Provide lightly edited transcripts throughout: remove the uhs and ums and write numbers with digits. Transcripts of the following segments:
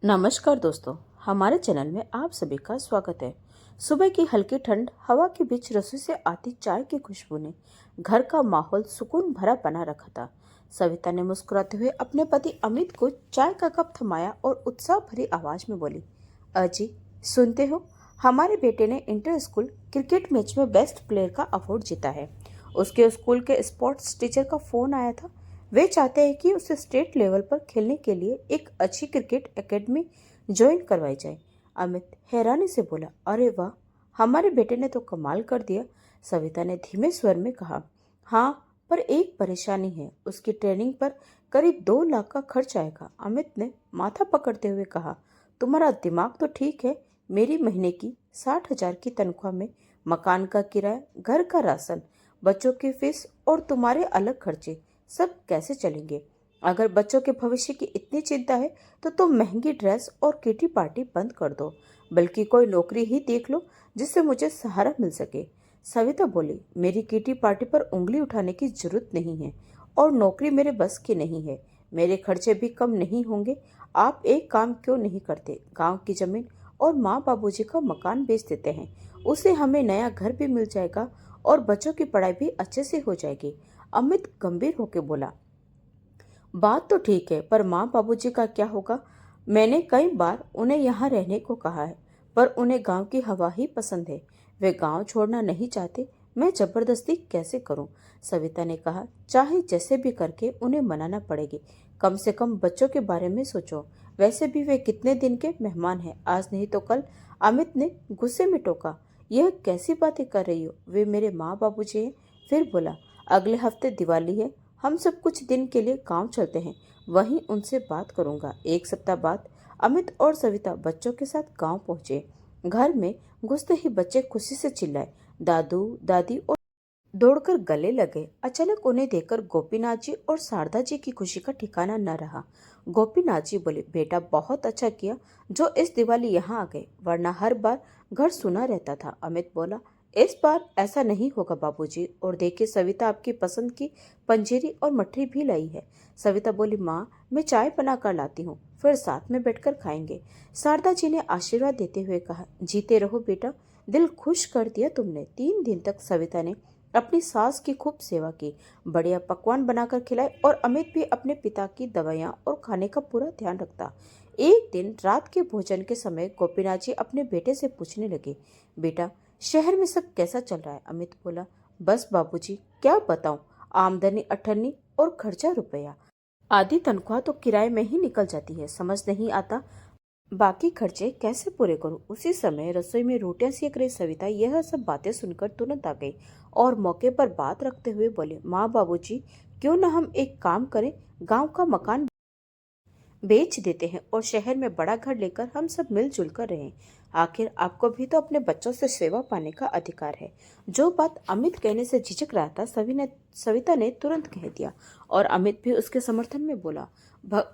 नमस्कार दोस्तों, हमारे चैनल में आप सभी का स्वागत है। सुबह की हल्की ठंड हवा के बीच रसोई से आती चाय की खुशबू ने घर का माहौल सुकून भरा बना रखा था। सविता ने मुस्कुराते हुए अपने पति अमित को चाय का कप थमाया और उत्साह भरी आवाज में बोली, अजी सुनते हो, हमारे बेटे ने इंटर स्कूल क्रिकेट मैच में बेस्ट प्लेयर का अवार्ड जीता है। उसके स्कूल के स्पोर्ट्स टीचर का फोन आया था। वे चाहते हैं कि उसे स्टेट लेवल पर खेलने के लिए एक अच्छी क्रिकेट एकेडमी ज्वाइन करवाई जाए। अमित हैरानी से बोला, अरे वाह, हमारे बेटे ने तो कमाल कर दिया। सविता ने धीमे स्वर में कहा, हाँ, पर एक परेशानी है, उसकी ट्रेनिंग पर करीब 2 लाख का खर्च आएगा। अमित ने माथा पकड़ते हुए कहा, तुम्हारा दिमाग तो ठीक है, मेरी महीने की 60,000 की तनख्वाह में मकान का किराया, घर का राशन, बच्चों की फीस और तुम्हारे अलग खर्चे सब कैसे चलेंगे? अगर बच्चों के भविष्य की इतनी चिंता है तो तुम महंगी ड्रेस और किटी पार्टी बंद कर दो, बल्कि कोई नौकरी ही देख लो जिससे मुझे सहारा मिल सके। सविता बोली, मेरी किटी पार्टी पर उंगली उठाने की जरूरत नहीं है और नौकरी मेरे बस की नहीं है। मेरे खर्चे भी कम नहीं होंगे। आप एक काम क्यों नहीं करते, गांव की जमीन और माँ बाबूजी का मकान बेच देते हैं, उससे हमें नया घर भी मिल जाएगा और बच्चों की पढ़ाई भी अच्छे से हो जाएगी। अमित गंभीर होकर बोला, बात तो ठीक है, पर माँ बाबूजी का क्या होगा? मैंने कई बार उन्हें यहाँ रहने को कहा है, पर उन्हें गांव की हवा ही पसंद है। वे गांव छोड़ना नहीं चाहते। मैं जबरदस्ती कैसे करूं? सविता ने कहा, चाहे जैसे भी करके उन्हें मनाना पड़ेगी। कम से कम बच्चों के बारे में सोचो। वैसे भी वे कितने दिन के मेहमान हैं, आज नहीं तो कल। अमित ने गुस्से में टोका, यह कैसी बातें कर रही हो? वे मेरे माँ बाबूजी हैं। फिर बोला, अगले हफ्ते दिवाली है, हम सब कुछ दिन के लिए गांव चलते हैं, वहीं उनसे बात करूंगा। 1 सप्ताह बाद अमित और सविता बच्चों के साथ गांव पहुंचे। घर में घुसते ही बच्चे खुशी से चिल्लाए, दादू दादी, और दौड़कर गले लगे। अचानक उन्हें देखकर गोपीनाथ जी और शारदा जी की खुशी का ठिकाना न रहा। गोपीनाथ जी बोले, बेटा बहुत अच्छा किया जो इस दिवाली यहाँ आ गए, वरना हर बार घर सुना रहता था। अमित बोला, इस बार ऐसा नहीं होगा बाबूजी, और देखिए सविता आपकी पसंद की पंजीरी और मठरी भी लाई है। सविता बोली, माँ मैं चाय बना कर लाती हूँ, फिर साथ में बैठकर खाएंगे। शारदा जी ने आशीर्वाद देते हुए कहा, जीते रहो बेटा, दिल खुश कर दिया तुमने। 3 दिन तक सविता ने अपनी सास की खूब सेवा की, बढ़िया पकवान बनाकर खिलाए, और अमित भी अपने पिता की दवाइयाँ और खाने का पूरा ध्यान रखता। एक दिन रात के भोजन के समय गोपीनाथ जी अपने बेटे से पूछने लगे, बेटा शहर में सब कैसा चल रहा है? अमित बोला, बस बाबूजी क्या बताऊं, आमदनी अठन्नी और खर्चा रुपया। आधी तनख्वाह तो किराए में ही निकल जाती है, समझ नहीं आता बाकी खर्चे कैसे पूरे करूं। उसी समय रसोई में रोटियां सेक रही सविता यह सब बातें सुनकर तुरंत आ गई और मौके पर बात रखते हुए बोले, माँ बाबूजी क्यों ना हम एक काम करें, गांव का मकान बेच देते हैं और शहर में बड़ा घर लेकर हम सब मिलजुल कर रहें। आखिर आपको भी तो अपने बच्चों से सेवा पाने का अधिकार है। जो बात अमित कहने से झिझक रहा था, सविता ने तुरंत कह दिया, और अमित भी उसके समर्थन में बोला,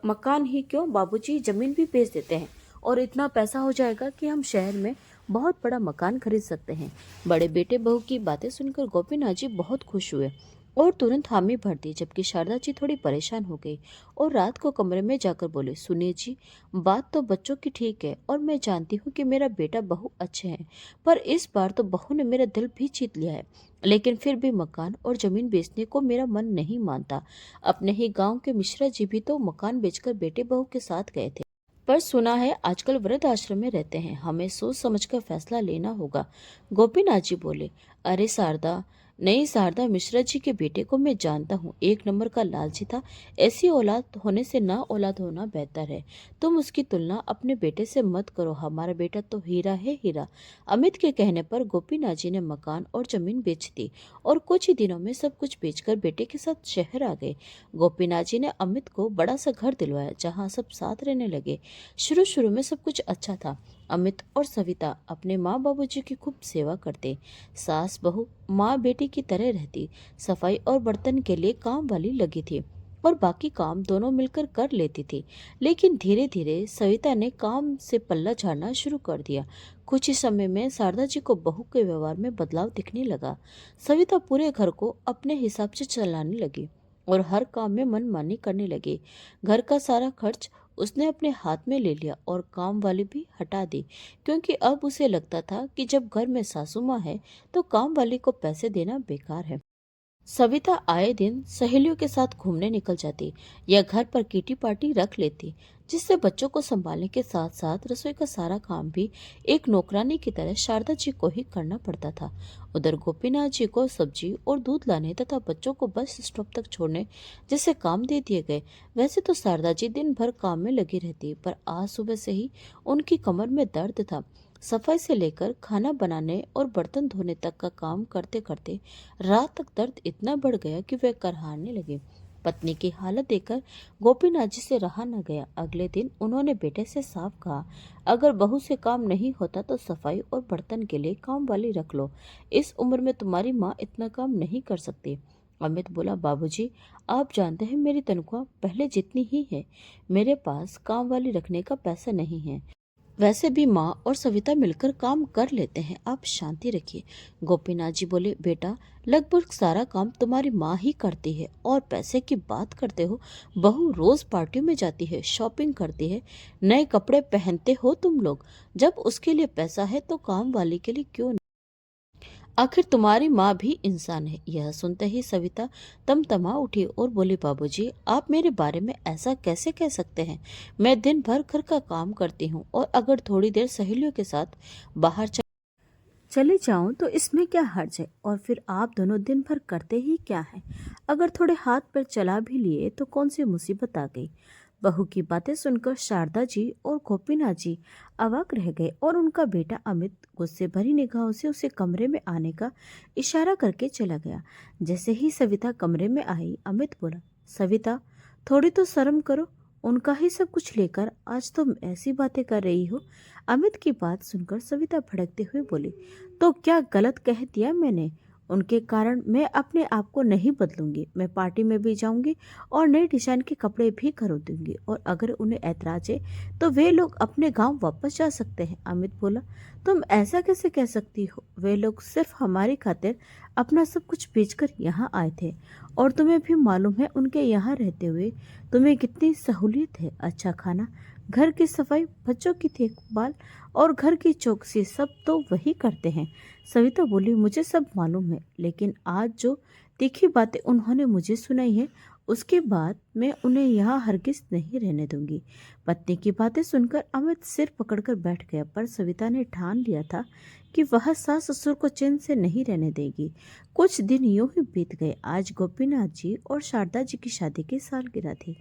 मकान ही क्यों बाबूजी, जमीन भी बेच देते हैं और इतना पैसा हो जाएगा कि हम शहर में बहुत बड़ा मकान खरीद सकते हैं। बड़े बेटे बहू की बातें सुनकर गोपीनाथ जी बहुत खुश हुए और तुरंत हामी भर दी, जबकि शारदा जी थोड़ी परेशान हो गई और रात को कमरे में जाकर बोले, सुनिए जी, बात तो बच्चों की ठीक है और मैं जानती हूँ कि मेरा बेटा बहू अच्छे हैं, पर इस बार तो बहू ने मेरा दिल भी जीत लिया है। लेकिन फिर भी मकान और जमीन बेचने को मेरा मन नहीं मानता। अपने ही गांव के मिश्रा जी भी तो मकान बेचकर बेटे बहू के साथ गए थे, पर सुना है आजकल वृद्ध आश्रम में रहते हैं, हमें सोच समझकर फैसला लेना होगा। गोपीनाथ जी बोले, अरे शारदा, नहीं शारदा, मिश्रा जी के बेटे को मैं जानता हूँ, एक नंबर का लालची था। ऐसी औलाद होने से ना औलाद होना बेहतर है। तुम उसकी तुलना अपने बेटे से मत करो, हमारा बेटा तो हीरा है हीरा। अमित के कहने पर गोपीनाथ जी ने मकान और जमीन बेच दी और कुछ ही दिनों में सब कुछ बेचकर बेटे के साथ शहर आ गए। गोपीनाथ जी ने अमित को बड़ा सा घर दिलवाया जहाँ सब साथ रहने लगे। शुरू शुरू में सब कुछ अच्छा था। अमित और सविता अपने माँ बाबूजी की खूब सेवा करते, सास बहू माँ बेटी की तरह रहती, सफाई और बर्तन के लिए काम वाली लगी थी और बाकी काम दोनों मिलकर कर लेती थी। लेकिन धीरे धीरे सविता ने काम से पल्ला झाड़ना शुरू कर दिया। कुछ ही समय में शारदा जी को बहू के व्यवहार में बदलाव दिखने लगा। सविता पूरे घर को अपने हिसाब से चलाने लगी और हर काम में मनमानी करने लगी। घर का सारा खर्च उसने अपने हाथ में ले लिया और काम वाली भी हटा दी, क्योंकि अब उसे लगता था कि जब घर में सासू माँ है तो काम वाली को पैसे देना बेकार है। सविता आए दिन सहेलियों के साथ घूमने निकल जाती या घर पर किटी पार्टी रख लेती, जिससे बच्चों को संभालने के साथ साथ रसोई का सारा काम भी एक नौकरानी की तरह शारदा जी को ही करना पड़ता था। उधर गोपीनाथ जी को सब्जी और दूध लाने तथा बच्चों को बस स्टॉप तक छोड़ने जैसे काम दे दिए गए। वैसे तो शारदा जी दिन भर काम में लगी रहती, पर आज सुबह से ही उनकी कमर में दर्द था। सफाई से लेकर खाना बनाने और बर्तन धोने तक का काम करते करते रात तक दर्द इतना बढ़ गया कि वे करहारने लगे। पत्नी की हालत देखकर गोपीनाथ जी से रहा न गया। अगले दिन उन्होंने बेटे से साफ कहा, अगर बहू से काम नहीं होता तो सफाई और बर्तन के लिए काम वाली रख लो। इस उम्र में तुम्हारी माँ इतना काम नहीं कर सकती। अमित बोला, बाबूजी, आप जानते हैं मेरी तनख्वाह पहले जितनी ही है। मेरे पास काम वाली रखने का पैसा नहीं है। वैसे भी माँ और सविता मिलकर काम कर लेते हैं, आप शांति रखिए। गोपीनाथ जी बोले, बेटा, लगभग सारा काम तुम्हारी माँ ही करती है। और पैसे की बात करते हो, बहू रोज पार्टियों में जाती है, शॉपिंग करती है, नए कपड़े पहनते हो तुम लोग। जब उसके लिए पैसा है तो काम वाली के लिए क्यों? आखिर तुम्हारी माँ भी इंसान है। यह सुनते ही सविता तमतमा उठी और बोली, बाबूजी, आप मेरे बारे में ऐसा कैसे कह सकते हैं? मैं दिन भर घर का काम करती हूँ, और अगर थोड़ी देर सहेलियों के साथ बाहर चले जाऊं तो इसमें क्या हर्ज है? और फिर आप दोनों दिन भर करते ही क्या है? अगर थोड़े हाथ पर चला भी लिए तो कौन सी मुसीबत आ गई? बहू की बातें सुनकर शारदा जी और गोपीनाथ जी अवाक रह गए, और उनका बेटा अमित गुस्से भरी निगाहों से उसे कमरे में आने का इशारा करके चला गया। जैसे ही सविता कमरे में आई, अमित बोला, सविता, थोड़ी तो शर्म करो। उनका ही सब कुछ लेकर आज तुम ऐसी बातें कर रही हो। अमित की बात सुनकर सविता भड़कते हुए बोली, तो क्या गलत कह दिया मैंने? उनके कारण मैं अपने आप को नहीं बदलूंगी। मैं पार्टी में भी जाऊंगी और नए डिजाइन के कपड़े भी खरीदूंगी, और अगर उन्हें ऐतराज है तो वे लोग अपने गांव वापस जा सकते हैं। अमित बोला, तुम ऐसा कैसे कह सकती हो? वे लोग सिर्फ हमारी खातिर अपना सब कुछ बेचकर यहाँ आए थे, और तुम्हें भी मालूम है उनके यहाँ रहते हुए तुम्हें कितनी सहूलियत है। अच्छा खाना, घर की सफाई, बच्चों की देखभाल और घर की चौकसी सब तो वही करते हैं। सविता बोली, मुझे सब मालूम है, लेकिन आज जो तीखी बातें उन्होंने मुझे सुनाई है, उसके बाद मैं उन्हें यहाँ हरगिज नहीं रहने दूंगी। पत्नी की बातें सुनकर अमित सिर पकड़कर बैठ गया, पर सविता ने ठान लिया था कि वह सास ससुर को चैन से नहीं रहने देगी। कुछ दिन यूं ही बीत गए। आज गोपीनाथ जी और शारदा जी की शादी की सालगिरह थी।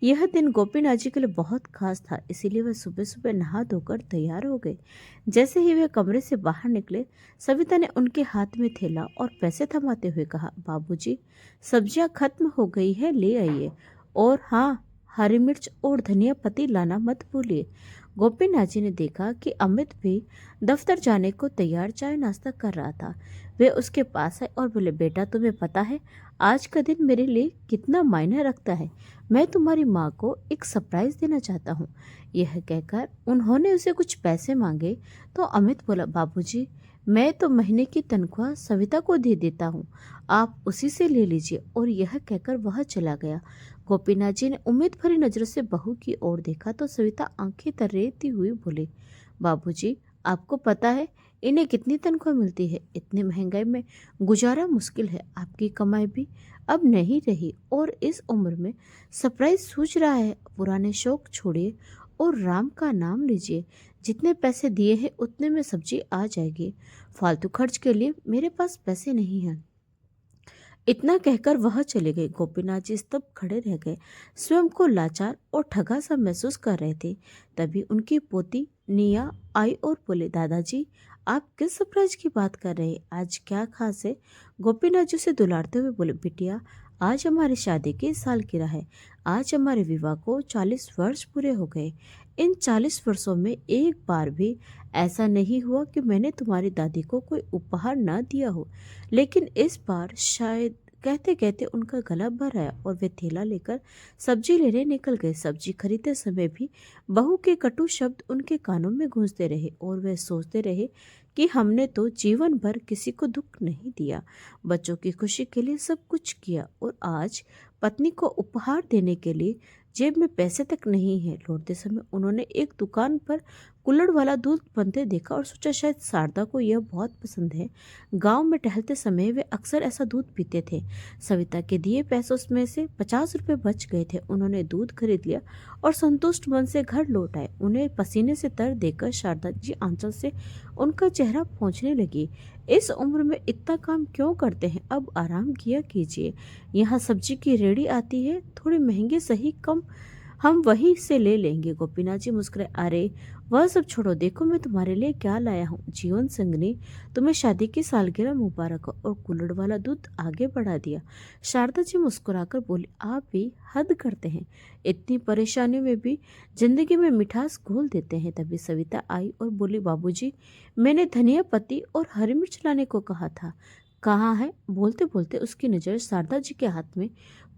यह दिन गोपीनाथ जी के लिए बहुत खास था, इसीलिए वह सुबह सुबह नहा धोकर तैयार हो गए। जैसे ही वे कमरे से बाहर निकले, सविता ने उनके हाथ में थैला और पैसे थमाते हुए कहा, बाबूजी, सब्जियां खत्म हो गई है, ले आइए। और हाँ, हरी मिर्च और धनिया पत्ती लाना मत भूलिए। गोपीनाथ जी ने देखा कि अमित भी दफ्तर जाने को तैयार चाय नाश्ता कर रहा था। वे उसके पास आए और बोले, बेटा, तुम्हें पता है आज का दिन मेरे लिए कितना मायने रखता है? मैं तुम्हारी माँ को एक सरप्राइज देना चाहता हूँ। यह कहकर उन्होंने उसे कुछ पैसे मांगे, तो अमित बोला, बाबूजी, मैं तो महीने की तनख्वाह सविता को दे देता हूँ, आप उसी से ले लीजिए। और यह कहकर वह चला गया। गोपीनाथ जी ने उम्मीद भरी नजरों से बहू की ओर देखा तो सविता आंखें तर्रेती हुई बोली, बाबूजी, आपको पता है इन्हें कितनी तनख्वाह मिलती है? इतनी महंगाई में गुजारा मुश्किल है। आपकी कमाई भी अब नहीं रही, और इस उम्र में सरप्राइज सूझ रहा है। पुराने शौक छोड़िए और राम का नाम लीजिए। जितने पैसे दिए हैं उतने में सब्जी आ जाएगी। फालतू खर्च के लिए मेरे पास पैसे नहीं हैं। इतना कहकर वह चले गए। गोपीनाथ जी स्तब्ध खड़े रह गए, स्वयं को लाचार और ठगा सा महसूस कर रहे थे। तभी उनकी पोती निया आई और बोले, दादाजी, आप किस सरप्राइज की बात कर रहे हैं? आज क्या खास है? गोपीनाथ जी से दुलारते हुए बोले, बिटिया, आज हमारी शादी की सालगिरह है। आज हमारे विवाह को 40 वर्ष पूरे हो गए। इन 40 वर्षों में एक बार भी ऐसा नहीं हुआ कि मैंने तुम्हारी दादी को कोई उपहार ना दिया हो, लेकिन इस बार शायद। कहते कहते उनका गला भर आया और वे थैला लेकर सब्जी लेने निकल गए। सब्जी खरीदते समय भी बहू के कटु शब्द उनके कानों में गूंजते रहे, और वे सोचते रहे कि हमने तो जीवन भर किसी को दुख नहीं दिया, बच्चों की खुशी के लिए सब कुछ किया, और आज पत्नी को उपहार देने के लिए जेब में पैसे तक नहीं है। लौटते समय उन्होंने एक दुकान पर कुल्हड़ वाला दूध बनते देखा और सोचा शायद शारदा को यह बहुत पसंद है। गांव में टहलते समय वे अक्सर ऐसा दूध पीते थे। सविता के दिए पैसों में से 50 रुपए बच गए थे। उन्होंने दूध खरीद लिया और संतुष्ट मन से घर लौट आए। उन्हें पसीने से तर देखकर शारदा जी आंचल से उनका चेहरा पोंछने लगी। इस उम्र में इतना काम क्यों करते हैं, अब आराम किया कीजिए। यहाँ सब्जी की रेहड़ी आती है, थोड़ी महंगी सही, कम हम वहीं से ले लेंगे। गोपीनाथ जी मुस्कुराए, अरे वह सब छोड़ो, देखो मैं तुम्हारे लिए क्या लाया हूँ। जीवन संगनी, तुम्हें शादी की सालगिरह मुबारक हो। और कुल्हड़ वाला दूध आगे बढ़ा दिया। शारदा जी मुस्कुराकर बोली, आप भी हद करते हैं, इतनी परेशानियों में भी जिंदगी में मिठास घोल देते हैं। तभी सविता आई और बोली, बाबूजी, मैंने धनिया पत्ती और हरी मिर्च लाने को कहा था, कहाँ है? बोलते बोलते उसकी नज़र शारदा जी के हाथ में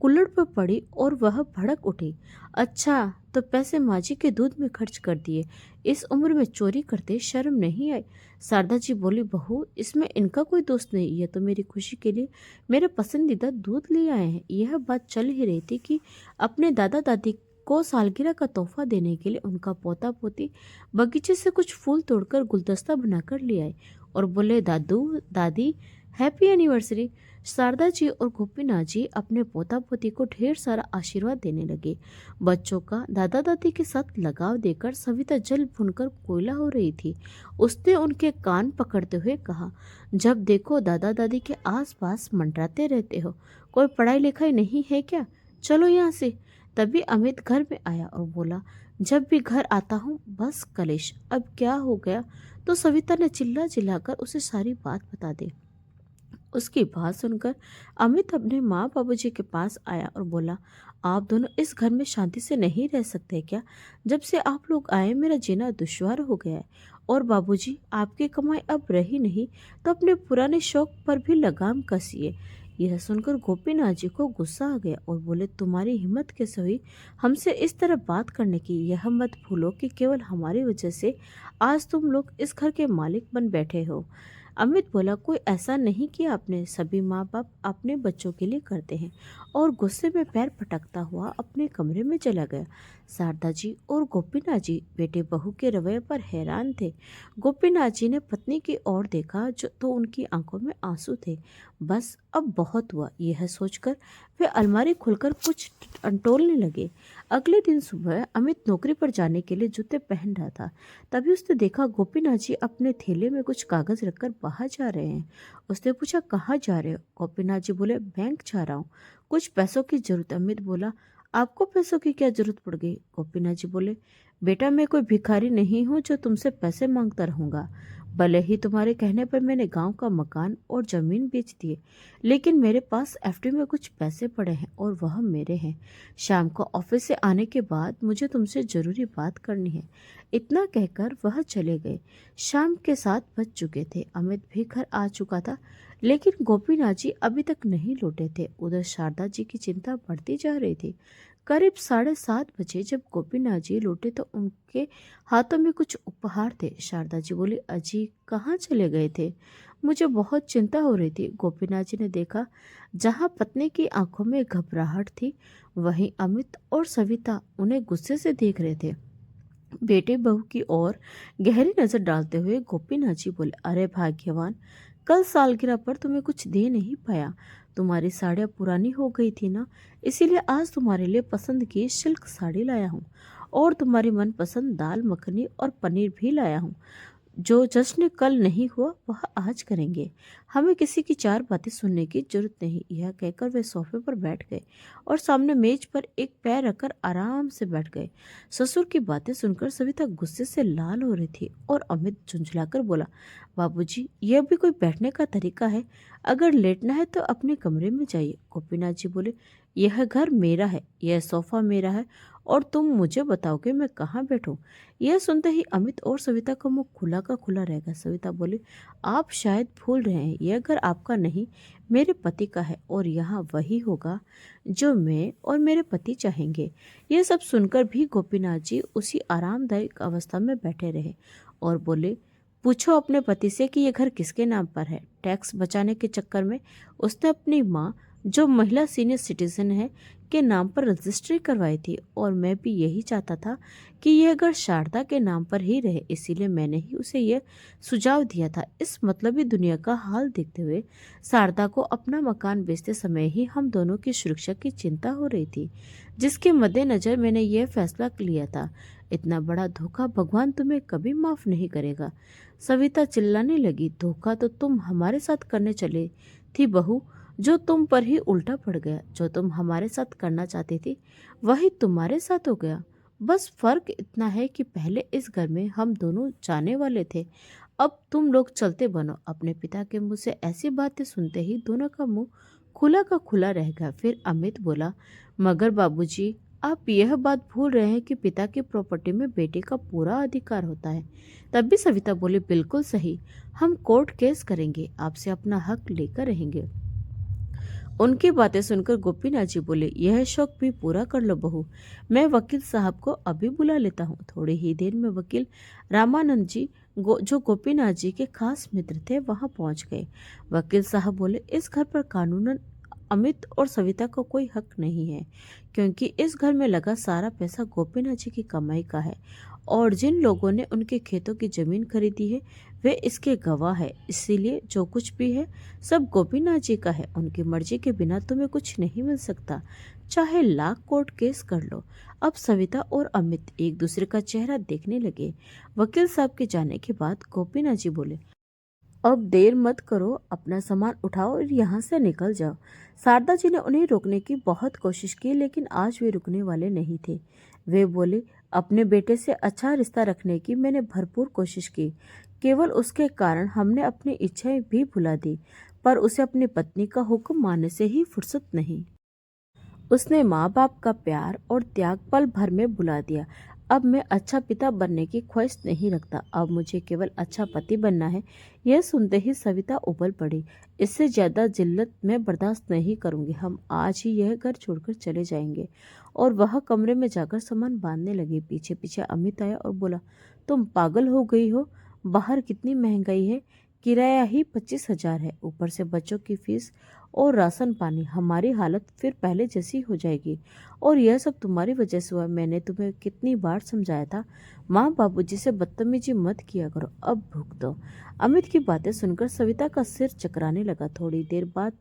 कुल्हड़ पर पड़ी और वह भड़क उठी। अच्छा, तो पैसे माँ जी के दूध में खर्च कर दिए, इस उम्र में चोरी करते शर्म नहीं आई? शारदा जी बोली, बहू, इसमें इनका कोई दोष नहीं, यह तो मेरी खुशी के लिए मेरे पसंदीदा दूध ले आए हैं। यह बात चल ही रही थी कि अपने दादा दादी को सालगिरह का तोहफा देने के लिए उनका पोता पोती बगीचे से कुछ फूल तोड़कर गुलदस्ता बनाकर ले आए और बोले, दादू दादी, हैप्पी एनिवर्सरी। शारदा जी और गोपीनाथ जी अपने पोता पोती को ढेर सारा आशीर्वाद देने लगे। बच्चों का दादा दादी के साथ लगाव देकर सविता जल भुनकर कोयला हो रही थी। उसने उनके कान पकड़ते हुए कहा, जब देखो दादा दादी के आसपास मंडराते रहते हो, कोई पढ़ाई लिखाई नहीं है क्या? चलो यहाँ से। तभी अमित घर में आया और बोला, जब भी घर आता हूँ बस कलेश, अब क्या हो गया? तो सविता ने चिल्ला चिल्लाकर उसे सारी बात बता दी। उसकी बात सुनकर अमित अपने माँ बाबूजी के पास आया और बोला, आप दोनों इस घर में शांति से नहीं रह सकते क्या? जब से आप लोग आए मेरा जीना दुश्वार हो गया है। और बाबूजी, आपकी कमाई अब रही नहीं तो अपने पुराने शौक पर भी लगाम कसिए। यह सुनकर गोपीनाथ जी को गुस्सा आ गया और बोले, तुम्हारी हिम्मत कैसे हुई हमसे इस तरह बात करने की? यह मत भूलो कि केवल हमारी वजह से आज तुम लोग इस घर के मालिक बन बैठे हो। अमित बोला, कोई ऐसा नहीं किया आपने, सभी माँ बाप अपने बच्चों के लिए करते हैं। और गुस्से में पैर पटकता हुआ अपने कमरे में चला गया। शारदा जी और गोपीनाथ जी बेटे बहू के रवैये पर हैरान थे। गोपीनाथ जी ने पत्नी की ओर देखा जो तो उनकी आंखों में आंसू थे। बस अब बहुत हुआ, यह सोचकर वे अलमारी खोलकर कुछ टटोलने लगे। अगले दिन सुबह अमित नौकरी पर जाने के लिए जूते पहन रहा था। तभी उसने देखा गोपीनाथ जी अपने थैले में कुछ कागज रखकर बाहर जा रहे हैं। उसने पूछा, कहाँ जा रहे हो? गोपीनाथ जी बोले, बैंक जा रहा हूँ, कुछ पैसों की जरूरत। अमित बोला, आपको पैसों की क्या जरूरत पड़ गई? गोपीनाथ जी बोले, बेटा, मैं कोई भिखारी नहीं हूँ जो तुमसे पैसे मांगता रहूंगा। भले ही तुम्हारे कहने पर मैंने गांव का मकान और जमीन बेच दिए, लेकिन मेरे पास एफडी में कुछ पैसे पड़े हैं और वह मेरे हैं। शाम को ऑफिस से आने के बाद मुझे तुमसे जरूरी बात करनी है। इतना कहकर वह चले गए। शाम के 7 बज चुके थे। अमित भी घर आ चुका था, लेकिन गोपीनाथ जी अभी तक नहीं लौटे थे। उधर शारदा जी की चिंता बढ़ती जा रही थी। करीब 7:30 बजे जब गोपीनाथ जी लौटे तो उनके हाथों में कुछ उपहार थे। शारदा जी बोली, अजी कहाँ चले गए थे? मुझे बहुत चिंता हो रही थी। गोपीनाथ जी ने देखा, जहाँ पत्नी की आंखों में घबराहट थी वहीं अमित और सविता उन्हें गुस्से से देख रहे थे। बेटे बहू की ओर गहरी नजर डालते हुए गोपीनाथ जी बोले, अरे भाग्यवान, कल सालगिरह पर तुम्हें कुछ दे नहीं पाया। तुम्हारी साड़ियाँ पुरानी हो गई थी ना, इसीलिए आज तुम्हारे लिए पसंद की सिल्क साड़ी लाया हूँ और तुम्हारी मनपसंद दाल मखनी और पनीर भी लाया हूँ। जो जश्न कल नहीं हुआ वह आज करेंगे। हमें किसी की 4 बातें सुनने की जरूरत नहीं। यह कहकर वे सोफे पर बैठ गए और सामने मेज पर एक पैर रखकर आराम से बैठ गए। ससुर की बातें सुनकर सविता गुस्से से लाल हो रही थी और अमित झुंझलाकर बोला, बाबूजी, यह भी कोई बैठने का तरीका है? अगर लेटना है तो अपने कमरे में जाइए। गोपीनाथ जी बोले, यह घर मेरा है, यह सोफा मेरा है और तुम मुझे बताओगे मैं कहाँ बैठूं? यह सुनते ही अमित और सविता का मुंह खुला का खुला रह गया। सविता बोली, आप शायद भूल रहे हैं, यह घर आपका नहीं, मेरे पति का है और यहाँ वही होगा जो मैं और मेरे पति चाहेंगे। यह सब सुनकर भी गोपीनाथ जी उसी आरामदायक अवस्था में बैठे रहे और बोले, पूछो अपने पति से कि यह घर किसके नाम पर है। टैक्स बचाने के चक्कर में उसने अपनी माँ जो महिला सीनियर सिटीजन है के नाम पर रजिस्ट्री करवाई थी, और मैं भी यही चाहता था कि यह घर शारदा के नाम पर ही रहे, इसीलिए मैंने ही उसे यह सुझाव दिया था। इस मतलबी दुनिया का हाल देखते हुए शारदा को अपना मकान बेचते समय ही हम दोनों की सुरक्षा की चिंता हो रही थी, जिसके मद्देनजर मैंने यह फैसला लिया था। इतना बड़ा धोखा भगवान तुम्हें कभी माफ नहीं करेगा। सविता चिल्लाने लगी, धोखा तो तुम हमारे साथ करने चली थी बहू, जो तुम पर ही उल्टा पड़ गया। जो तुम हमारे साथ करना चाहती थी वही तुम्हारे साथ हो गया। बस फर्क इतना है कि पहले इस घर में हम दोनों जाने वाले थे, अब तुम लोग चलते बनो। अपने पिता के मुंह से ऐसी बातें सुनते ही दोनों का मुंह खुला का खुला रह गया। फिर अमित बोला, मगर बाबूजी, आप यह बात भूल रहे हैं कि पिता की प्रॉपर्टी में बेटे का पूरा अधिकार होता है। तब भी सविता बोली, बिल्कुल सही, हम कोर्ट केस करेंगे, आपसे अपना हक लेकर रहेंगे। उनकी बातें सुनकर गोपीनाथ जी बोले, यह शौक भी पूरा कर लो बहू, मैं वकील साहब को अभी बुला लेता हूँ। थोड़ी ही देर में वकील रामानंद जी जो गोपीनाथ जी के खास मित्र थे वहां पहुंच गए। वकील साहब बोले, इस घर पर कानूनन अमित और सविता को कोई हक नहीं है, क्योंकि इस घर में लगा सारा पैसा गोपीनाथ जी की कमाई का है, और जिन लोगों ने उनके खेतों की जमीन खरीदी है वे इसके गवाह है। इसीलिए जो कुछ भी है सब गोपीनाथ जी का है। उनकी मर्जी के बिना तुम्हें कुछ नहीं मिल सकता, चाहे लाख कोर्ट केस कर लो। अब सविता और अमित एक दूसरे का चेहरा देखने लगे। वकील साहब के जाने के बाद गोपीनाथ जी बोले, अब देर मत करो, अपना सामान उठाओ और यहाँ से निकल जाओ। शारदा जी ने उन्हें रोकने की बहुत कोशिश की, लेकिन आज वे रुकने वाले नहीं थे। वे बोले, अपने बेटे से अच्छा रिश्ता रखने की मैंने भरपूर कोशिश की, केवल उसके कारण हमने अपनी इच्छाएं भी भुला दी, पर उसे अपनी पत्नी का हुक्म मानने से ही फुर्सत नहीं। उसने माँ बाप का प्यार और त्याग पल भर में भुला दिया। अब मैं अच्छा पिता बनने की ख्वाहिश नहीं रखता, अब मुझे केवल अच्छा पति बनना है। यह सुनते ही सविता उबल पड़ी, इससे ज्यादा जिल्लत मैं बर्दाश्त नहीं करूंगी। हम आज ही यह घर छोड़कर चले जाएंगे। और वह कमरे में जाकर सामान बांधने लगी। पीछे पीछे अमित आया और बोला, तुम पागल हो गई हो, बाहर कितनी महंगाई है, किराया ही 25,000 है, ऊपर से बच्चों की फीस और राशन पानी, हमारी हालत फिर पहले जैसी हो जाएगी। और यह सब तुम्हारी वजह से हुआ। मैंने तुम्हें कितनी बार समझाया था, माँ बाबूजी से बदतमीजी मत किया करो, अब भुगतो। अमित की बातें सुनकर सविता का सिर चकराने लगा। थोड़ी देर बाद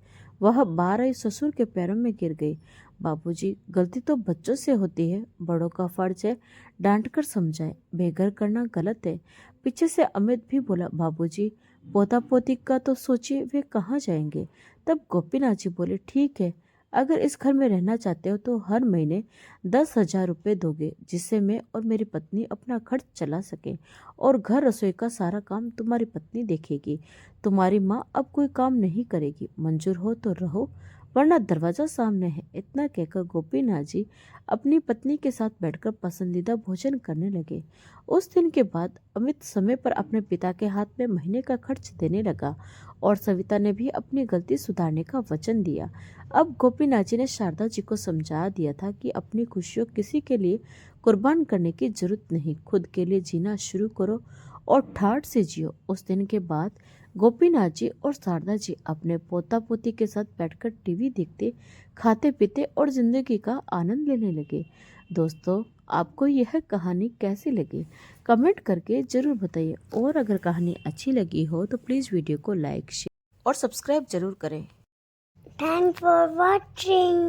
वह बाहर आई ससुर के पैरों में गिर गई। बाबूजी, गलती तो बच्चों से होती है, बड़ों का फर्ज है डांट कर समझाए, बेघर करना गलत है। पीछे से अमित भी बोला, बाबूजी, पोता पोती का तो सोचिए, वे कहाँ जाएंगे। तब गोपीनाथ जी बोले, ठीक है, अगर इस घर में रहना चाहते हो तो हर महीने 10,000 रुपये दोगे, जिससे मैं और मेरी पत्नी अपना खर्च चला सके, और घर रसोई का सारा काम तुम्हारी पत्नी देखेगी। तुम्हारी माँ अब कोई काम नहीं करेगी, मंजूर हो तो रहो, वरना दरवाजा सामने है। इतना कहकर गोपीनाथ जी अपनी पत्नी के साथ बैठकर पसंदीदा भोजन करने लगे। उस दिन के बाद अमित समय पर अपने पिता के हाथ में महीने का खर्च देने लगा, और सविता ने भी अपनी गलती सुधारने का वचन दिया। अब गोपीनाथ जी ने शारदा जी को समझा दिया था कि अपनी खुशियों किसी के लिए कुर्बान करने की जरूरत नहीं, खुद के लिए जीना शुरू करो और ठाठ से जियो। उस दिन के बाद गोपीनाथ जी और शारदा जी अपने पोता पोती के साथ बैठकर टीवी देखते, खाते पीते और जिंदगी का आनंद लेने लगे। दोस्तों, आपको यह कहानी कैसी लगी कमेंट करके जरूर बताइए, और अगर कहानी अच्छी लगी हो तो प्लीज़ वीडियो को लाइक, शेयर और सब्सक्राइब जरूर करें। Thanks for watching.